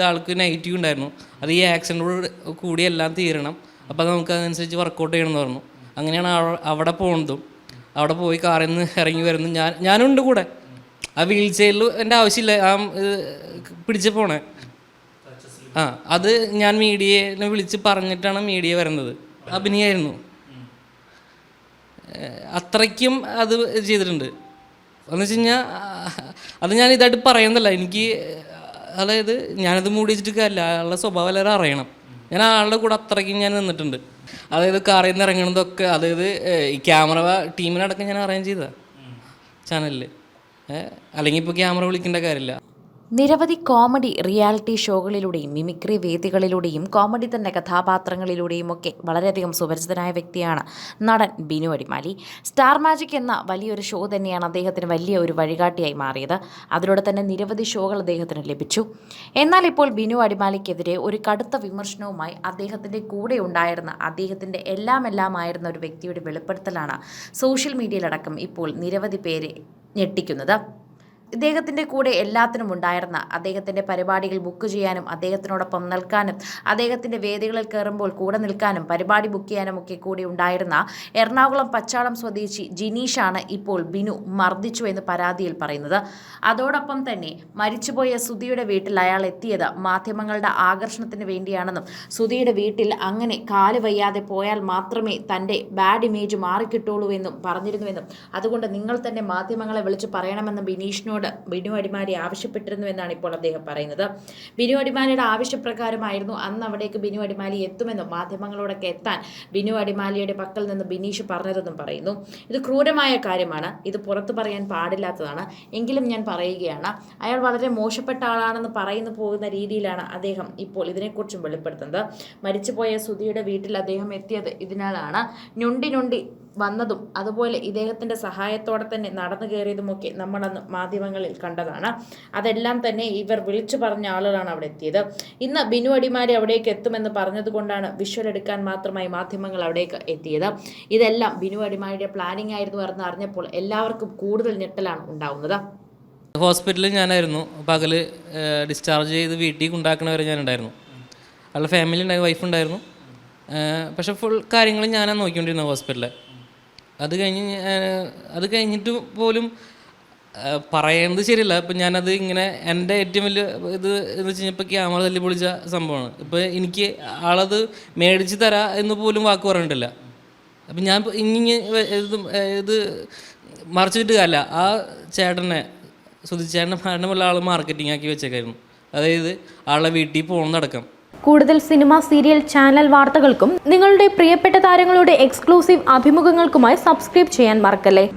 ആൾക്ക് നെഗറ്റീവ് ഉണ്ടായിരുന്നു. അത് ഈ ആക്സിഡൻറ്റോട് കൂടി എല്ലാം തീരണം, അപ്പോൾ നമുക്ക് അതനുസരിച്ച് വർക്കൗട്ട് ചെയ്യണമെന്ന് പറഞ്ഞു. അങ്ങനെയാണ് അവിടെ പോകുന്നതും. അവിടെ പോയി കാറിൽ നിന്ന് ഇറങ്ങി വരുന്നു. ഞാനുണ്ട് കൂടെ. ആ വീൽ ചെയറിൽ എൻ്റെ ആവശ്യമില്ല, പിടിച്ച് പോണേ. അത് ഞാൻ മീഡിയനെ വിളിച്ച് പറഞ്ഞിട്ടാണ് മീഡിയ വരുന്നത്. അഭിനയമായിരുന്നു. അത്രയ്ക്കും അത് ചെയ്തിട്ടുണ്ട് എന്ന് വെച്ച് കഴിഞ്ഞാൽ അത് ഞാൻ ഇതായിട്ട് പറയുന്നതല്ല. എനിക്ക് അതായത് ഞാനത് മൂടി വെച്ചിട്ട് കാര്യമില്ല, ആളുടെ സ്വഭാവം എല്ലാവരും അറിയണം. ഞാൻ ആളുടെ കൂടെ അത്രയ്ക്കും ഞാൻ നിന്നിട്ടുണ്ട്. അതായത് കാറിൽ നിന്ന് ഇറങ്ങണതൊക്കെ, അതായത് ഈ ക്യാമറ ടീമിനടക്കം ഞാൻ അറേഞ്ച് ചെയ്തതാണ് ചാനലിൽ. അല്ലെങ്കിൽ ഇപ്പോൾ ക്യാമറ വിളിക്കേണ്ട കാര്യമില്ല. നിരവധി കോമഡി റിയാലിറ്റി ഷോകളിലൂടെയും മിമിക്രി വേദികളിലൂടെയും കോമഡി തന്നെ കഥാപാത്രങ്ങളിലൂടെയും ഒക്കെ വളരെയധികം സുപരിചിതനായ വ്യക്തിയാണ് നടൻ ബിനു അടിമാലി. സ്റ്റാർ മാജിക് എന്ന വലിയൊരു ഷോ തന്നെയാണ് അദ്ദേഹത്തിന് വലിയ ഒരു വഴികാട്ടിയായി മാറിയത്. അതിലൂടെ തന്നെ നിരവധി ഷോകൾ അദ്ദേഹത്തിന് ലഭിച്ചു. എന്നാൽ ഇപ്പോൾ ബിനു അടിമാലിക്കെതിരെ ഒരു കടുത്ത വിമർശനവുമായി അദ്ദേഹത്തിൻ്റെ കൂടെ ഉണ്ടായിരുന്ന, അദ്ദേഹത്തിൻ്റെ എല്ലാമായിരുന്ന ഒരു വ്യക്തിയുടെ വെളിപ്പെടുത്തലാണ് സോഷ്യൽ മീഡിയയിലടക്കം ഇപ്പോൾ നിരവധി പേരെ ഞെട്ടിക്കുന്നത്. ഇദ്ദേഹത്തിൻ്റെ കൂടെ എല്ലാത്തിനും ഉണ്ടായിരുന്ന, അദ്ദേഹത്തിൻ്റെ പരിപാടികൾ ബുക്ക് ചെയ്യാനും അദ്ദേഹത്തിനോടൊപ്പം നിൽക്കാനും അദ്ദേഹത്തിൻ്റെ വേദികളിൽ കയറുമ്പോൾ കൂടെ നിൽക്കാനും പരിപാടി ബുക്ക് ചെയ്യാനും ഒക്കെ കൂടി ഉണ്ടായിരുന്ന എറണാകുളം പച്ചാളം സ്വദേശി ജിനീഷാണ് ഇപ്പോൾ ബിനു മർദ്ദിച്ചു എന്ന് പരാതിയിൽ പറയുന്നത്. അതോടൊപ്പം തന്നെ മരിച്ചുപോയ സുധിയുടെ വീട്ടിൽ അയാൾ എത്തിയത് മാധ്യമങ്ങളുടെ ആകർഷണത്തിന് വേണ്ടിയാണെന്നും സുധിയുടെ വീട്ടിൽ അങ്ങനെ കാല് വയ്യാതെ പോയാൽ മാത്രമേ തൻ്റെ ബാഡ് ഇമേജ് മാറിക്കിട്ടുള്ളൂ എന്നും പറഞ്ഞിരുന്നുവെന്നും അതുകൊണ്ട് നിങ്ങൾ തന്നെ മാധ്യമങ്ങളെ വിളിച്ച് പറയണമെന്നും ബിനു അടിമാലി ആവശ്യപ്പെട്ടിരുന്നുവെന്നാണ് ഇപ്പോൾ അദ്ദേഹം പറയുന്നത്. ബിനു അടിമാലിയുടെ ആവശ്യപ്രകാരമായിരുന്നു അന്ന് അവിടേക്ക് ബിനു അടിമാലി എത്തുമെന്നും മാധ്യമങ്ങളോടൊക്കെ എത്താൻ ബിനു അടിമാലിയുടെ പക്കൽ നിന്ന് ബിനീഷ് പറഞ്ഞതെന്നും പറയുന്നു. ഇത് ക്രൂരമായ കാര്യമാണ്, ഇത് പുറത്തു പറയാൻ പാടില്ലാത്തതാണ്. എങ്കിലും ഞാൻ പറയുകയാണ്, അയാൾ വളരെ മോശപ്പെട്ട ആളാണെന്ന് പോകുന്ന രീതിയിലാണ് അദ്ദേഹം ഇപ്പോൾ ഇതിനെക്കുറിച്ചും വെളിപ്പെടുത്തുന്നത്. മരിച്ചുപോയ സുധിയുടെ വീട്ടിൽ അദ്ദേഹം എത്തിയത് ഇതിനാലാണ്. ഞൊണ്ടി വന്നതും അതുപോലെ ഇദ്ദേഹത്തിൻ്റെ സഹായത്തോടെ തന്നെ നടന്നു കയറിയതുമൊക്കെ നമ്മളന്ന് മാധ്യമങ്ങളിൽ കണ്ടതാണ്. അതെല്ലാം തന്നെ ഇവർ വിളിച്ചു പറഞ്ഞ ആളുകളാണ് അവിടെ എത്തിയത്. ഇന്ന് ബിനു അടിമാലി അവിടേക്ക് എത്തുമെന്ന് പറഞ്ഞതുകൊണ്ടാണ് വിഷ്വൽ എടുക്കാൻ മാത്രമായി മാധ്യമങ്ങൾ അവിടേക്ക് എത്തിയത്. ഇതെല്ലാം ബിനു അടിമാലിയുടെ പ്ലാനിംഗ് ആയിരുന്നു എന്ന് അറിഞ്ഞപ്പോൾ എല്ലാവർക്കും കൂടുതൽ ഞെട്ടലാണ് ഉണ്ടാവുന്നത്. ഹോസ്പിറ്റലിൽ ഞാനായിരുന്നു. പകല് ഡിസ്ചാർജ് ചെയ്ത് വീട്ടിൽ കൊണ്ടാക്കണവരെ ഞാനുണ്ടായിരുന്നു. അവളുടെ ഫാമിലി ഉണ്ടായിരുന്നു, വൈഫ് ഉണ്ടായിരുന്നു. പക്ഷെ ഫുൾ കാര്യങ്ങൾ ഞാനാണ് നോക്കിക്കൊണ്ടിരുന്നത് ഹോസ്പിറ്റലിൽ. അത് കഴിഞ്ഞിട്ട് പോലും പറയുന്നത് ശരിയല്ല. ഇപ്പം ഞാനത് ഇങ്ങനെ എൻ്റെ ഏറ്റവും വലിയ ഇത് എന്ന് വെച്ച് കഴിഞ്ഞാൽ ഇപ്പോൾ ക്യാമറ തല്ലി പൊളിച്ച സംഭവമാണ്. ഇപ്പോൾ എനിക്ക് ആളത് മേടിച്ച് തരാം എന്ന് പോലും വാക്ക് പറഞ്ഞിട്ടില്ല. അപ്പം ഞാൻ ഇത് മറച്ചിട്ട് കാര്യമില്ല. ആ ചേട്ടനെ സുധിച്ചേട്ടനെ ഭാരണമുള്ള ആൾ മാർക്കറ്റിംഗ് ആക്കി വെച്ചേക്കായിരുന്നു. അതായത് ആളെ വീട്ടിൽ പോകുന്നതടക്കം. കൂടുതൽ സിനിമ, സീരിയൽ, ചാനൽ വാർത്തകൾക്കും നിങ്ങളുടെ പ്രിയപ്പെട്ട താരങ്ങളുടെ എക്സ്ക്ലൂസീവ് അഭിമുഖങ്ങൾക്കുമായി സബ്സ്ക്രൈബ് ചെയ്യാൻ മറക്കല്ലേ.